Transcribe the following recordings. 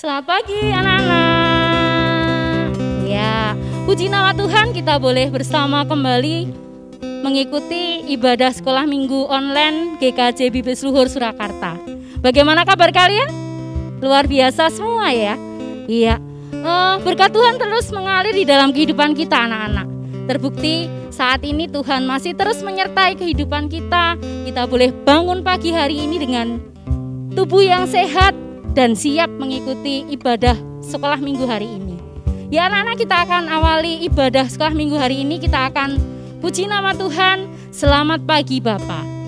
Selamat pagi anak-anak. Ya, puji nama Tuhan kita boleh bersama kembali mengikuti ibadah sekolah minggu online GKJ Bibis Luhur Surakarta. Bagaimana kabar kalian? Luar biasa semua ya. Iya, berkat Tuhan terus mengalir di dalam kehidupan kita anak-anak. Terbukti saat ini Tuhan masih terus menyertai kehidupan kita. Kita boleh bangun pagi hari ini dengan tubuh yang sehat dan siap mengikuti ibadah sekolah minggu hari ini. Ya anak-anak, kita akan awali ibadah sekolah minggu hari ini. Kita akan puji nama Tuhan. Selamat pagi Bapak.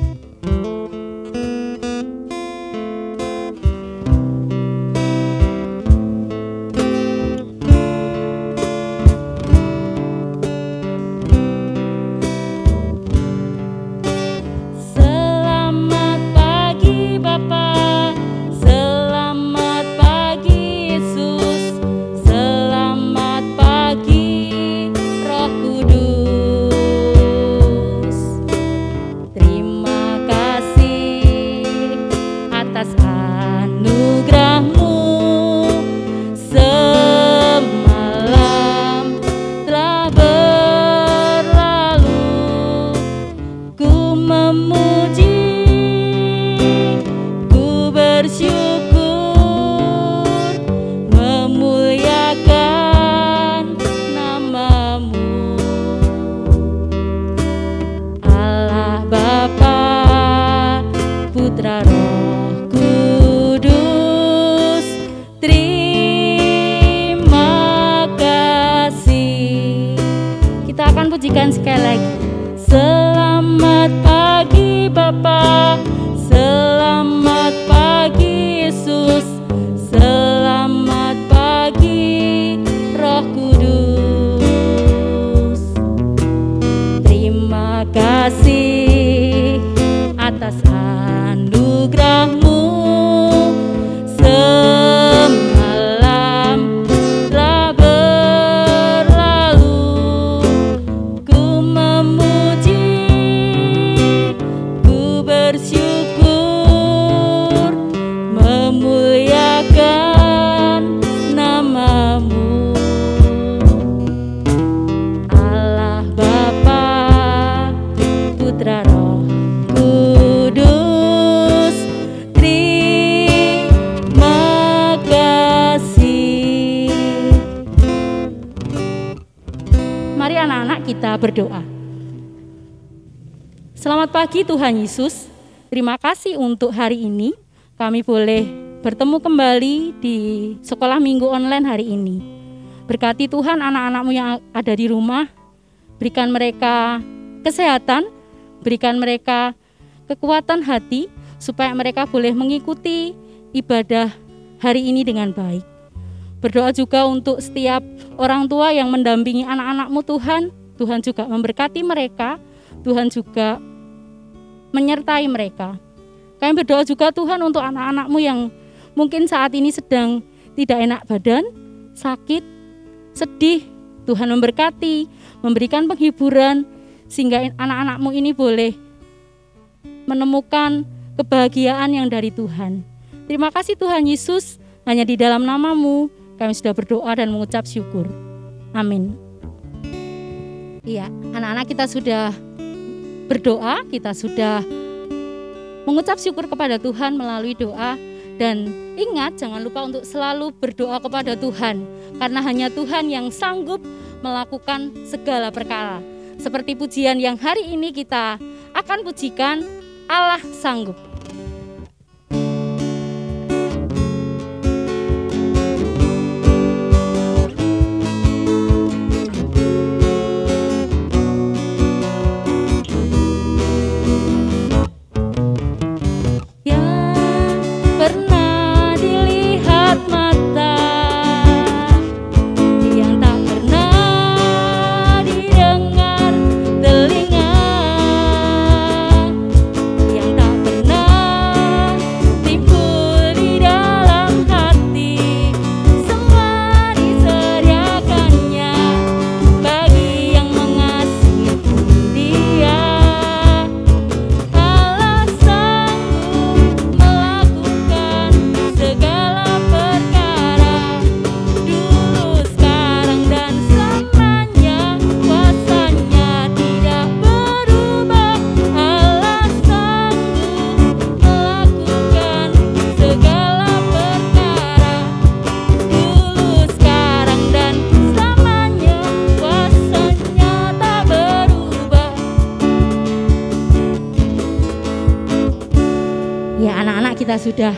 Pujikan sekali lagi. Selamat pagi Bapa, selamat pagi Yesus, selamat pagi Roh Kudus. Terima kasih atas anugerah-Mu. Mari anak-anak kita berdoa. Selamat pagi Tuhan Yesus. Terima kasih untuk hari ini kami boleh bertemu kembali di sekolah minggu online hari ini. Berkati Tuhan anak-anak-Mu yang ada di rumah. Berikan mereka kesehatan, berikan mereka kekuatan hati supaya mereka boleh mengikuti ibadah hari ini dengan baik. Berdoa juga untuk setiap orang tua yang mendampingi anak-anak-Mu Tuhan. Tuhan juga memberkati mereka. Tuhan juga menyertai mereka. Kami berdoa juga Tuhan untuk anak-anak-Mu yang mungkin saat ini sedang tidak enak badan, sakit, sedih. Tuhan memberkati, memberikan penghiburan sehingga anak-anak-Mu ini boleh menemukan kebahagiaan yang dari Tuhan. Terima kasih Tuhan Yesus, hanya di dalam nama-Mu kami sudah berdoa dan mengucap syukur. Amin. Iya, anak-anak kita sudah berdoa, kita sudah mengucap syukur kepada Tuhan melalui doa. Dan ingat, jangan lupa untuk selalu berdoa kepada Tuhan. Karena hanya Tuhan yang sanggup melakukan segala perkara. Seperti pujian yang hari ini kita akan pujikan, Allah sanggup. Yang tak pernah Anak-anak kita sudah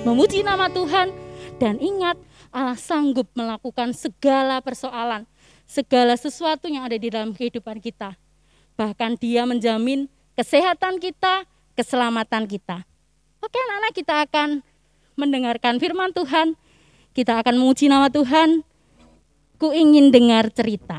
memuji nama Tuhan dan ingat Allah sanggup melakukan segala persoalan, segala sesuatu yang ada di dalam kehidupan kita. Bahkan Dia menjamin kesehatan kita, keselamatan kita. Oke anak-anak, kita akan mendengarkan firman Tuhan. Kita akan memuji nama Tuhan. Ku ingin dengar cerita.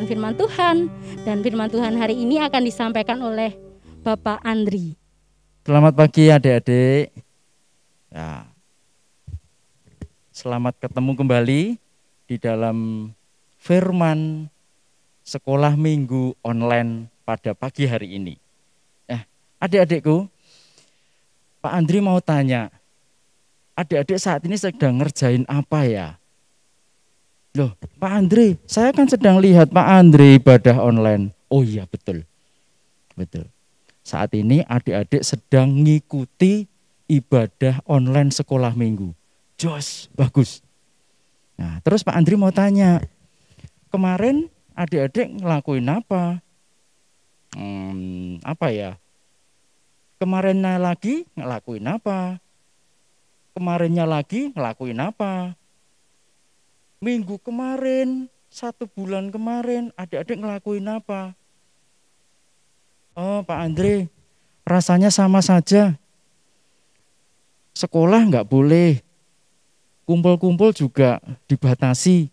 Firman Tuhan, dan firman Tuhan hari ini akan disampaikan oleh Bapak Andri. Selamat pagi adik-adik. Ya. Selamat ketemu kembali di dalam firman sekolah minggu online pada pagi hari ini. Adik-adikku, Pak Andri mau tanya, adik-adik saat ini sedang ngerjain apa ya? Loh, Pak Andri, saya kan sedang lihat Pak Andri ibadah online. Oh iya, betul. Betul. Saat ini adik-adik sedang ngikuti ibadah online sekolah minggu. Jos, bagus. Nah, terus Pak Andri mau tanya, kemarin adik-adik ngelakuin apa? Apa ya? Kemarinnya lagi ngelakuin apa? Kemarinnya lagi ngelakuin apa? Minggu kemarin, 1 bulan kemarin, adik-adik ngelakuin apa? Oh Pak Andre, rasanya sama saja. Sekolah nggak boleh, kumpul-kumpul juga dibatasi.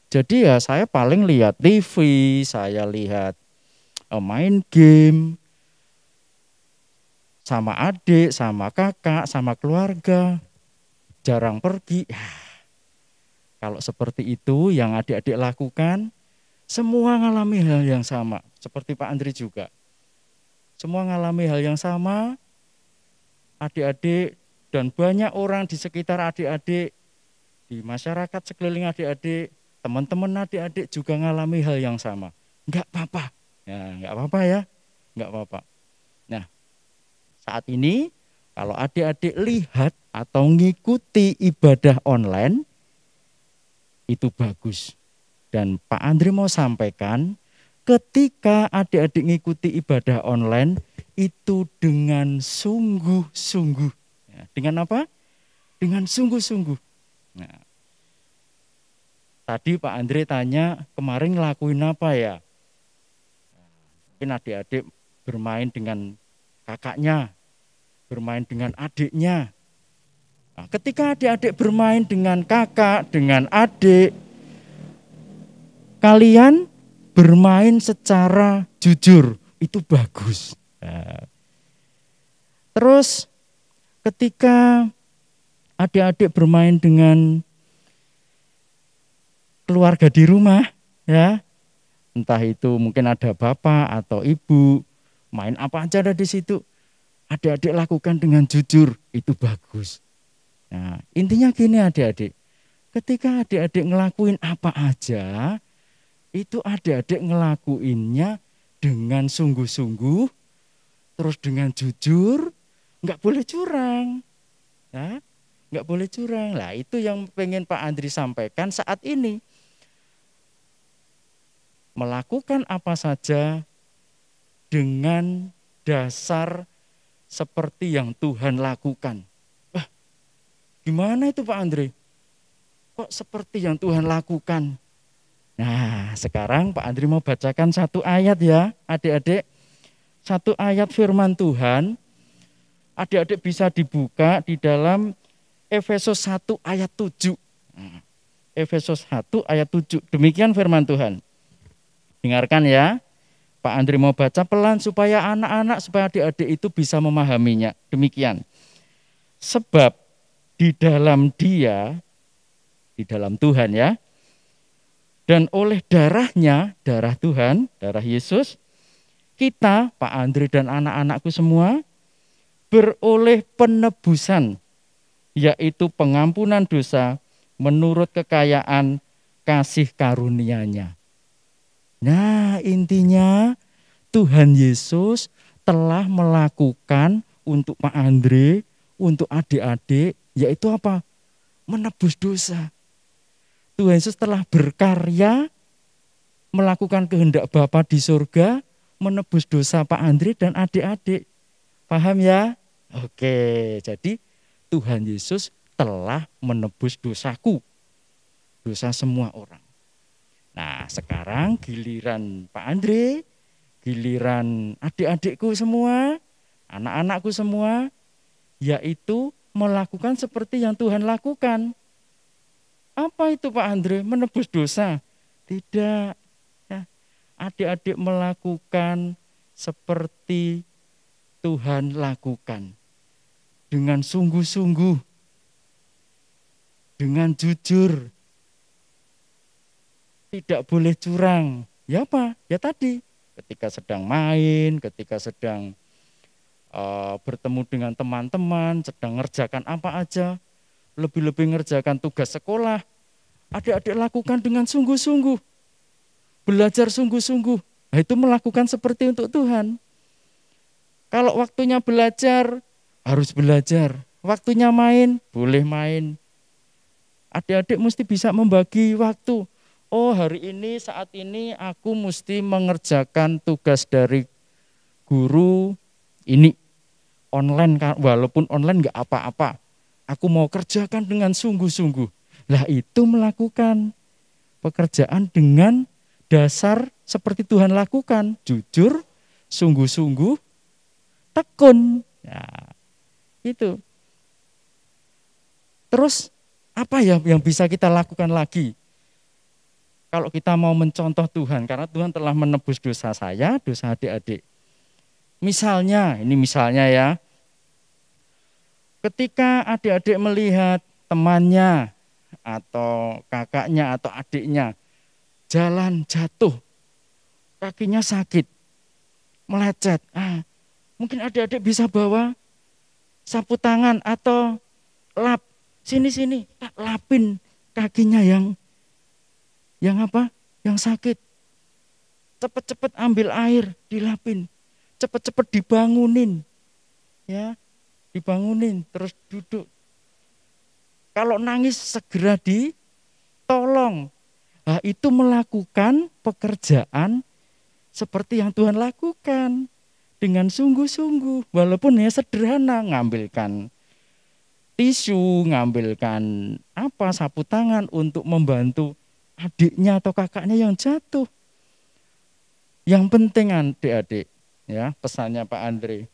Jadi ya saya paling lihat TV, saya lihat main game, sama adik, sama kakak, sama keluarga, jarang pergi. Kalau seperti itu yang adik-adik lakukan, semua ngalami hal yang sama. Seperti Pak Andri juga. Semua ngalami hal yang sama, adik-adik dan banyak orang di sekitar adik-adik, di masyarakat sekeliling adik-adik, teman-teman adik-adik juga ngalami hal yang sama. Enggak apa-apa, ya, enggak apa-apa ya, enggak apa-apa. Nah, saat ini kalau adik-adik lihat atau ngikuti ibadah online, itu bagus. Dan Pak Andri mau sampaikan, ketika adik-adik ngikuti ibadah online, itu dengan sungguh-sungguh. Ya, dengan apa? Dengan sungguh-sungguh. Nah, tadi Pak Andri tanya, kemarin ngelakuin apa ya? Mungkin adik-adik bermain dengan kakaknya, bermain dengan adiknya. Nah, ketika adik-adik bermain dengan kakak, dengan adik, kalian bermain secara jujur, itu bagus. Nah, terus ketika adik-adik bermain dengan keluarga di rumah, ya, entah itu mungkin ada bapak atau ibu, main apa aja ada di situ, adik-adik lakukan dengan jujur, itu bagus. Nah, intinya gini adik-adik, ketika adik-adik ngelakuin apa aja, itu adik-adik ngelakuinnya dengan sungguh-sungguh, terus dengan jujur, nggak boleh curang. Ya, nggak boleh curang. Lah itu yang pengen Pak Andri sampaikan saat ini. Melakukan apa saja dengan dasar seperti yang Tuhan lakukan. Gimana itu Pak Andre? Kok seperti yang Tuhan lakukan? Nah, sekarang Pak Andre mau bacakan satu ayat ya, adik-adik. Satu ayat firman Tuhan. Adik-adik bisa dibuka di dalam Efesus 1 ayat 7. Efesus 1 ayat 7. Demikian firman Tuhan. Dengarkan ya. Pak Andri mau baca pelan supaya anak-anak, supaya adik-adik itu bisa memahaminya. Demikian. Sebab di dalam Dia, di dalam Tuhan ya, dan oleh darahnya, darah Tuhan, darah Yesus, kita, Pak Andri dan anak-anakku semua, beroleh penebusan, yaitu pengampunan dosa menurut kekayaan kasih karunia-Nya. Nah, intinya Tuhan Yesus telah melakukan untuk Pak Andre, untuk adik-adik, yaitu apa? Menebus dosa. Tuhan Yesus telah berkarya melakukan kehendak Bapa di surga, menebus dosa Pak Andre dan adik-adik. Paham ya? Oke, jadi Tuhan Yesus telah menebus dosaku, dosa semua orang. Nah, sekarang giliran Pak Andre, giliran adik-adikku semua, anak-anakku semua, yaitu melakukan seperti yang Tuhan lakukan. Apa itu Pak Andre? Menebus dosa? Tidak. Ya, adik-adik melakukan seperti Tuhan lakukan. Dengan sungguh-sungguh. Dengan jujur. Tidak boleh curang. Ya apa? Ya tadi. Ketika sedang main, ketika sedang bertemu dengan teman-teman, sedang ngerjakan apa aja, lebih-lebih ngerjakan tugas sekolah, adik-adik lakukan dengan sungguh-sungguh. Belajar sungguh-sungguh. Nah, itu melakukan seperti untuk Tuhan. Kalau waktunya belajar, harus belajar. Waktunya main, boleh main. Adik-adik mesti bisa membagi waktu. Oh, hari ini, saat ini aku mesti mengerjakan tugas dari guru ini. Online, walaupun online enggak apa-apa. Aku mau kerjakan dengan sungguh-sungguh. Lah itu melakukan pekerjaan dengan dasar seperti Tuhan lakukan. Jujur, sungguh-sungguh, tekun. Nah, itu. Terus apa ya yang bisa kita lakukan lagi? Kalau kita mau mencontoh Tuhan, karena Tuhan telah menebus dosa saya, dosa adik-adik. Misalnya, ini misalnya ya, ketika adik-adik melihat temannya, atau kakaknya, atau adiknya, jalan jatuh, kakinya sakit, melecet. Mungkin adik-adik bisa bawa sapu tangan atau lap, sini, lapin kakinya yang apa? Yang sakit. Cepet-cepet ambil air, dilapin. Cepet-cepet dibangunin. Ya, dibangunin, terus duduk. Kalau nangis segera ditolong. Nah, itu melakukan pekerjaan seperti yang Tuhan lakukan. Dengan sungguh-sungguh. Walaupun ya sederhana, ngambilkan tisu, ngambilkan sapu tangan untuk membantu adiknya atau kakaknya yang jatuh. Yang penting adik-adik, ya pesannya Pak Andre,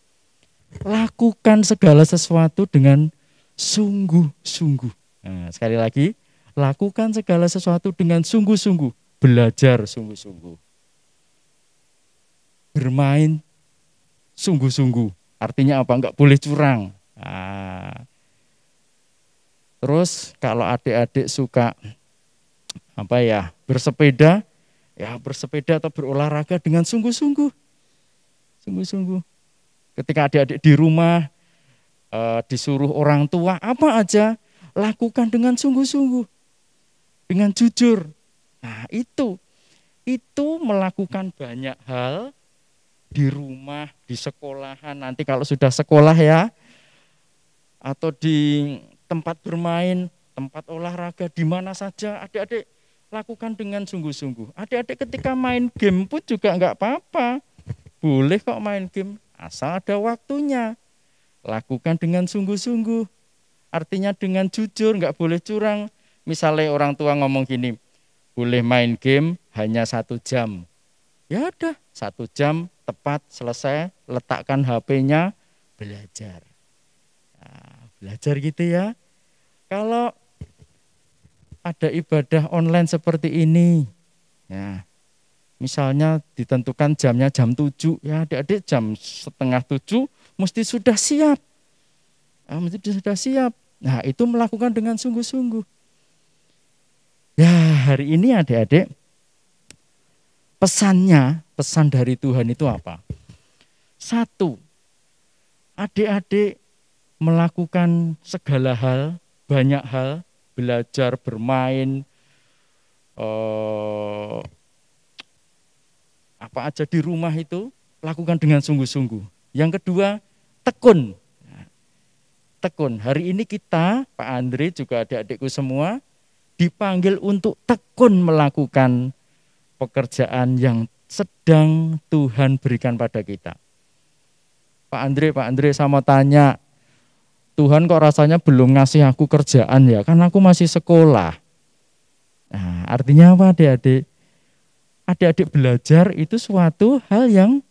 lakukan segala sesuatu dengan sungguh-sungguh. Nah, sekali lagi, lakukan segala sesuatu dengan sungguh-sungguh, belajar sungguh-sungguh, bermain sungguh-sungguh. Artinya apa? Enggak boleh curang. Terus kalau adik-adik suka bersepeda, ya bersepeda atau berolahraga dengan sungguh-sungguh. Sungguh-sungguh. Ketika adik-adik di rumah disuruh orang tua apa aja, lakukan dengan sungguh-sungguh. Dengan jujur. Nah, itu melakukan banyak hal di rumah, di sekolahan, nanti kalau sudah sekolah ya, atau di tempat bermain, tempat olahraga, di mana saja adik-adik lakukan dengan sungguh-sungguh. Adik-adik ketika main game pun juga enggak apa-apa. Boleh kok main game, asal ada waktunya. Lakukan dengan sungguh-sungguh. Artinya dengan jujur, nggak boleh curang. Misalnya orang tua ngomong gini, boleh main game hanya 1 jam. Ya udah, 1 jam tepat selesai, letakkan HP-nya, belajar. Nah, belajar gitu ya. Kalau ada ibadah online seperti ini, ya, misalnya ditentukan jamnya jam 7, ya adik-adik jam setengah 7 mesti sudah siap. Mesti sudah siap. Nah, itu melakukan dengan sungguh-sungguh. Ya, hari ini adik-adik, pesan dari Tuhan itu apa? 1, adik-adik melakukan segala hal, banyak hal, belajar, bermain, apa aja di rumah itu, lakukan dengan sungguh-sungguh. Yang kedua, tekun. Tekun. Hari ini kita, Pak Andre juga adik-adikku semua, dipanggil untuk tekun melakukan pekerjaan yang sedang Tuhan berikan pada kita. Pak Andre, saya mau tanya, Tuhan kok rasanya belum ngasih aku kerjaan ya, kan aku masih sekolah. Nah, artinya apa adik-adik? Adik-adik belajar itu suatu hal yang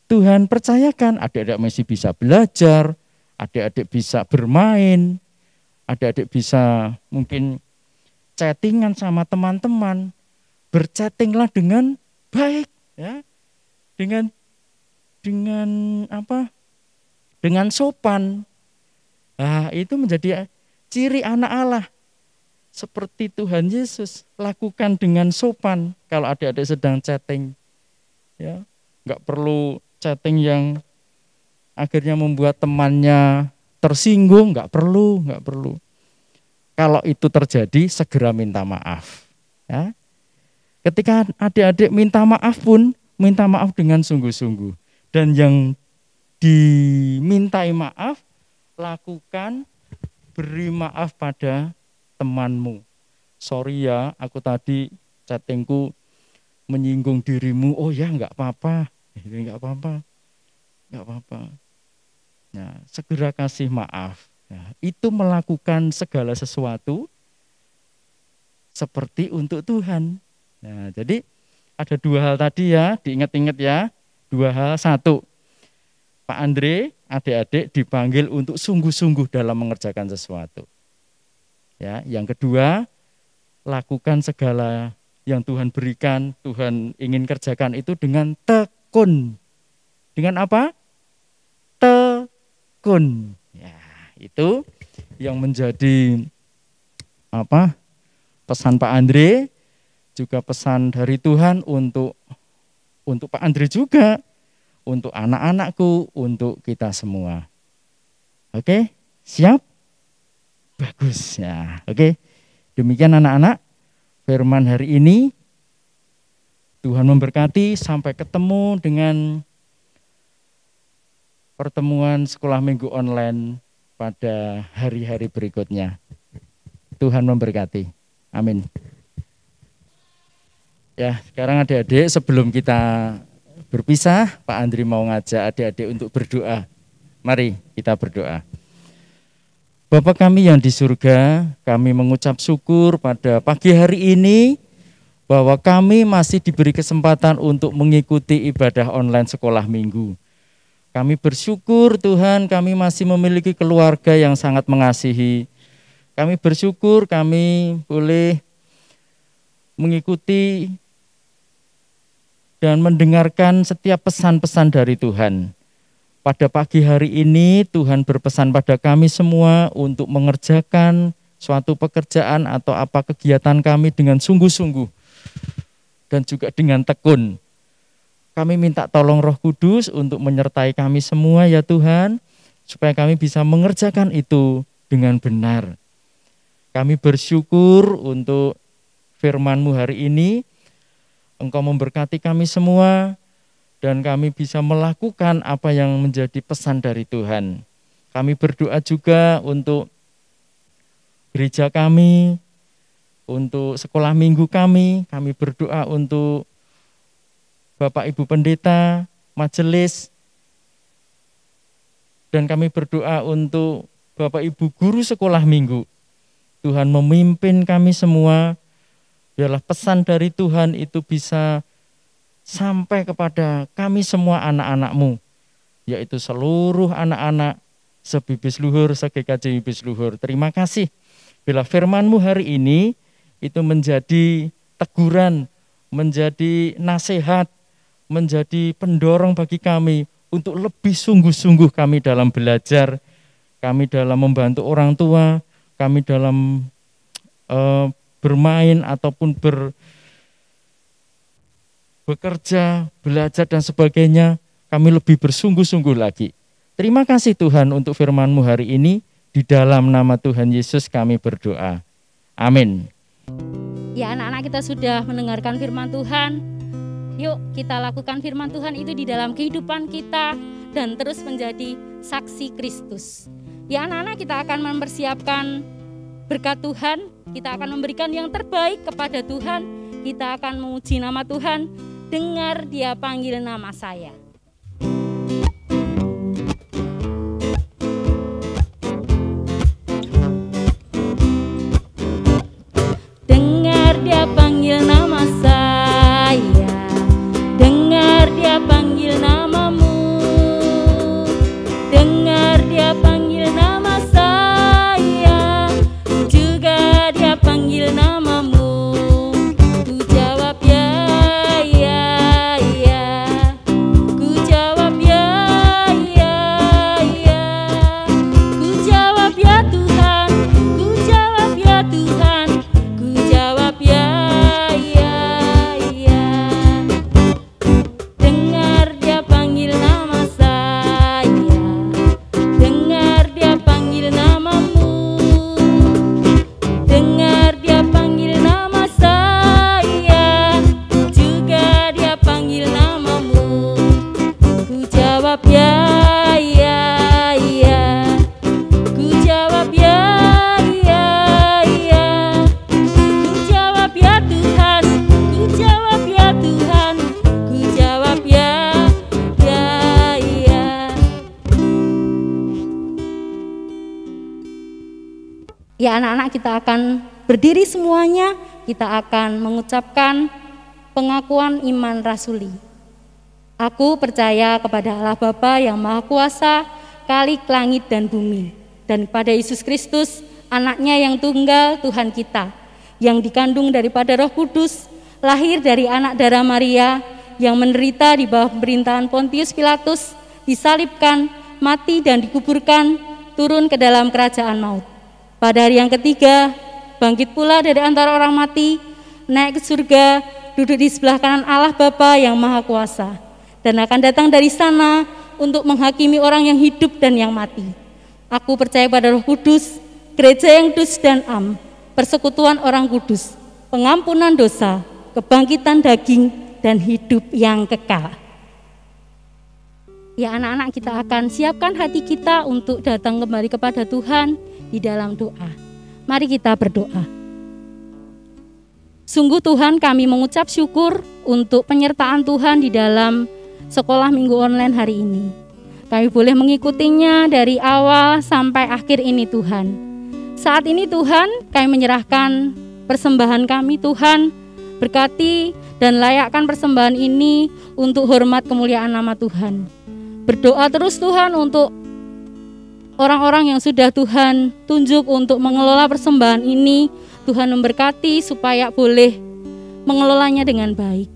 Tuhan percayakan. Adik-adik masih bisa belajar, adik-adik bisa bermain, adik-adik bisa mungkin chattingan sama teman-teman. Berchattinglah dengan baik, ya, dengan apa? Dengan sopan. Nah, itu menjadi ciri anak Allah. Seperti Tuhan Yesus, lakukan dengan sopan kalau adik-adik sedang chatting. Ya, nggak perlu chatting yang akhirnya membuat temannya tersinggung, nggak perlu. Kalau itu terjadi, segera minta maaf. Ya. Ketika adik-adik minta maaf pun, minta maaf dengan sungguh-sungguh. Dan yang dimintai maaf, lakukan, beri maaf pada temanmu. Sorry ya, aku tadi chattingku menyinggung dirimu. Oh ya, enggak apa-apa. Enggak apa-apa. Nah, segera kasih maaf. Nah, itu melakukan segala sesuatu seperti untuk Tuhan. Nah, jadi ada 2 hal tadi ya, diingat-ingat ya. 2 hal. 1, Pak Andre, adik-adik dipanggil untuk sungguh-sungguh dalam mengerjakan sesuatu. Ya, yang kedua, lakukan segala yang Tuhan berikan, Tuhan ingin kerjakan itu dengan tekun. Dengan apa? Tekun. Ya, itu yang menjadi apa? Pesan Pak Andre, juga pesan dari Tuhan untuk Pak Andre juga, untuk anak-anakku, untuk kita semua. Oke, siap? Bagus ya. Oke, demikian anak-anak firman hari ini. Tuhan memberkati, sampai ketemu dengan pertemuan sekolah minggu online pada hari-hari berikutnya. Tuhan memberkati. Amin. Ya, sekarang adik-adik sebelum kita berpisah, Pak Andri mau ngajak adik-adik untuk berdoa. Mari kita berdoa. Bapa kami yang di surga, kami mengucap syukur pada pagi hari ini bahwa kami masih diberi kesempatan untuk mengikuti ibadah online sekolah minggu. Kami bersyukur Tuhan, kami masih memiliki keluarga yang sangat mengasihi. Kami bersyukur kami boleh mengikuti dan mendengarkan setiap pesan-pesan dari Tuhan. Pada pagi hari ini Tuhan berpesan pada kami semua untuk mengerjakan suatu pekerjaan atau apa kegiatan kami dengan sungguh-sungguh dan juga dengan tekun. Kami minta tolong Roh Kudus untuk menyertai kami semua ya Tuhan, supaya kami bisa mengerjakan itu dengan benar. Kami bersyukur untuk firman-Mu hari ini. Engkau memberkati kami semua dan kami bisa melakukan apa yang menjadi pesan dari Tuhan. Kami berdoa juga untuk gereja kami, untuk sekolah minggu kami berdoa untuk Bapak Ibu Pendeta, majelis, dan kami berdoa untuk Bapak Ibu guru sekolah minggu. Tuhan memimpin kami semua. Biarlah pesan dari Tuhan itu bisa sampai kepada kami semua anak-anak-Mu, yaitu seluruh anak-anak sebibis luhur, segekajeng bibis luhur. Terima kasih. Bila firman-Mu hari ini itu menjadi teguran, menjadi nasihat, menjadi pendorong bagi kami untuk lebih sungguh-sungguh kami dalam belajar, kami dalam membantu orang tua, kami dalam bermain ataupun bekerja, belajar dan sebagainya, kami lebih bersungguh-sungguh lagi. Terima kasih Tuhan untuk firman-Mu hari ini. Di dalam nama Tuhan Yesus kami berdoa. Amin. Ya, anak-anak kita sudah mendengarkan firman Tuhan. Yuk kita lakukan firman Tuhan itu di dalam kehidupan kita dan terus menjadi saksi Kristus. Ya, anak-anak, kita akan mempersiapkan berkat Tuhan. Kita akan memberikan yang terbaik kepada Tuhan. Kita akan memuji nama Tuhan. Dengar Dia panggil nama saya. Dengar Dia panggil nama saya. Dengar Dia panggil namamu. Dengar Dia panggil nama saya. Juga Dia panggil namamu. Ku jawab ya, ya, ya. Ku jawab ya, ya, ya. Ku jawab ya Tuhan. Ku jawab ya Tuhan. Ku jawab ya, ya, ya. Dengar Dia panggil nama saya. Dengar Dia panggil namamu. Dengar Dia panggil nama saya. Juga Dia panggil namamu. Ku jawab ya, ya, ya. Ku jawab ya, ya, ya. Ku jawab ya Tuhan. Ku jawab ya Tuhan. Ku jawab ya, ya, ya. Ya, anak-anak, kita akan berdiri semuanya. Kita akan mengucapkan pengakuan iman rasuli. Aku percaya kepada Allah Bapa yang Maha Kuasa, Khalik langit dan bumi, dan kepada Yesus Kristus, anaknya yang tunggal Tuhan kita, yang dikandung daripada Roh Kudus, lahir dari anak darah Maria, yang menderita di bawah pemerintahan Pontius Pilatus, disalibkan, mati dan dikuburkan, turun ke dalam kerajaan maut. Pada hari yang ketiga, bangkit pula dari antara orang mati, naik ke surga, duduk di sebelah kanan Allah Bapa yang Maha Kuasa, dan akan datang dari sana untuk menghakimi orang yang hidup dan yang mati. Aku percaya pada Roh Kudus, gereja yang kudus dan am, persekutuan orang kudus, pengampunan dosa, kebangkitan daging, dan hidup yang kekal. Ya, anak-anak, kita akan siapkan hati kita untuk datang kembali kepada Tuhan di dalam doa. Mari kita berdoa. Sungguh Tuhan, kami mengucap syukur untuk penyertaan Tuhan di dalam sekolah minggu online hari ini. Kami boleh mengikutinya dari awal sampai akhir ini Tuhan. Saat ini Tuhan, kami menyerahkan persembahan kami Tuhan. Berkati dan layakkan persembahan ini untuk hormat kemuliaan nama Tuhan. Berdoa terus Tuhan untuk orang-orang yang sudah Tuhan tunjuk untuk mengelola persembahan ini. Tuhan memberkati supaya boleh mengelolanya dengan baik.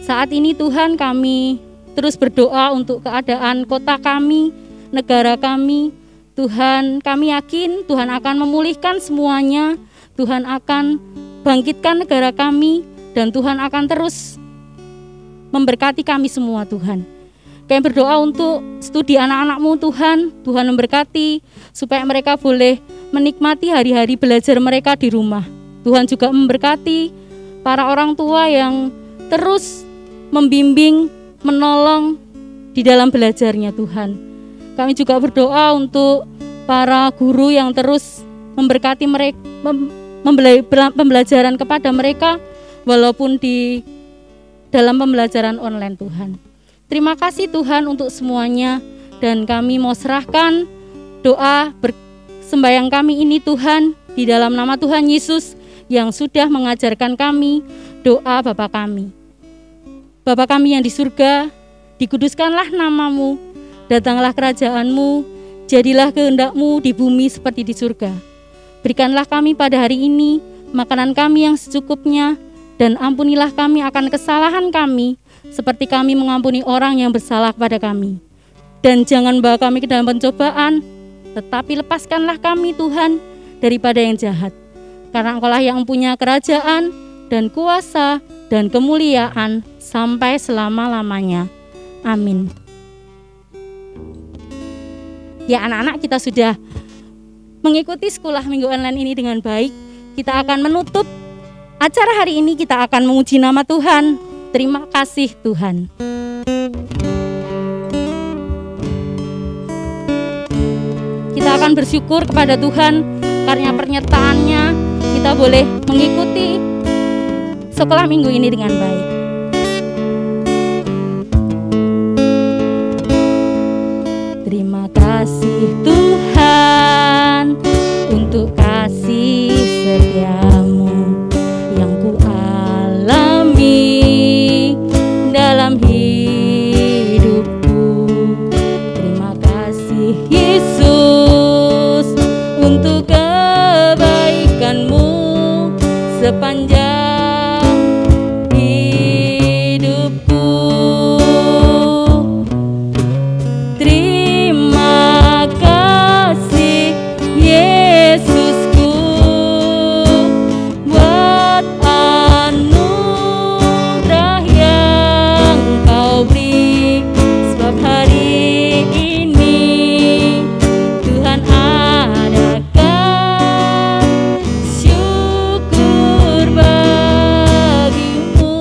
Saat ini Tuhan, kami terus berdoa untuk keadaan kota kami, negara kami. Tuhan, kami yakin Tuhan akan memulihkan semuanya. Tuhan akan bangkitkan negara kami, dan Tuhan akan terus memberkati kami semua Tuhan. Kami berdoa untuk studi anak-anak-Mu Tuhan. Tuhan memberkati supaya mereka boleh menikmati hari-hari belajar mereka di rumah. Tuhan juga memberkati para orang tua yang terus membimbing, menolong di dalam belajarnya Tuhan. Kami juga berdoa untuk para guru yang terus memberkati mereka, pembelajaran kepada mereka walaupun di dalam pembelajaran online Tuhan. Terima kasih Tuhan untuk semuanya, dan kami mau serahkan doa sembahyang kami ini Tuhan, di dalam nama Tuhan Yesus yang sudah mengajarkan kami doa Bapa kami. Bapa kami yang di surga, dikuduskanlah namamu, datanglah kerajaanmu, jadilah kehendak-mu di bumi seperti di surga. Berikanlah kami pada hari ini makanan kami yang secukupnya, dan ampunilah kami akan kesalahan kami, seperti kami mengampuni orang yang bersalah kepada kami. Dan jangan bawa kami ke dalam pencobaan, tetapi lepaskanlah kami Tuhan daripada yang jahat. Karena Engkau-lah yang punya kerajaan dan kuasa dan kemuliaan sampai selama-lamanya. Amin. Ya anak-anak, kita sudah mengikuti sekolah minggu online ini dengan baik. Kita akan menutup acara hari ini, kita akan memuji nama Tuhan. Terima kasih Tuhan. Kita akan bersyukur kepada Tuhan karena penyertaannya kita boleh mengikuti sekolah minggu ini dengan baik. Terima kasih Tuhan untuk kasih setiamu yang ku alami dalam hidupku. Terima kasih Yesus untuk kebaikanmu sepanjang hidupku. Terima kasih Yesusku buat anugerah yang Kau beri, sebab hari ini Tuhan adakan syukur bagimu.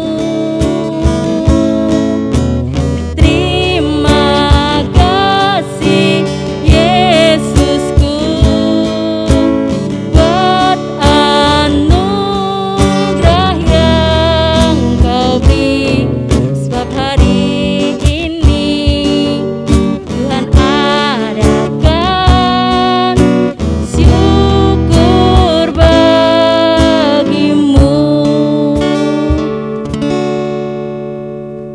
Terima kasih Yesusku buat anugerah yang Kau beri, sebab hari ini Tuhan adakan syukur bagimu.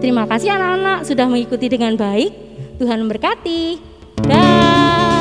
Terima kasih anak-anak sudah mengikuti dengan baik. Tuhan memberkati. Dah.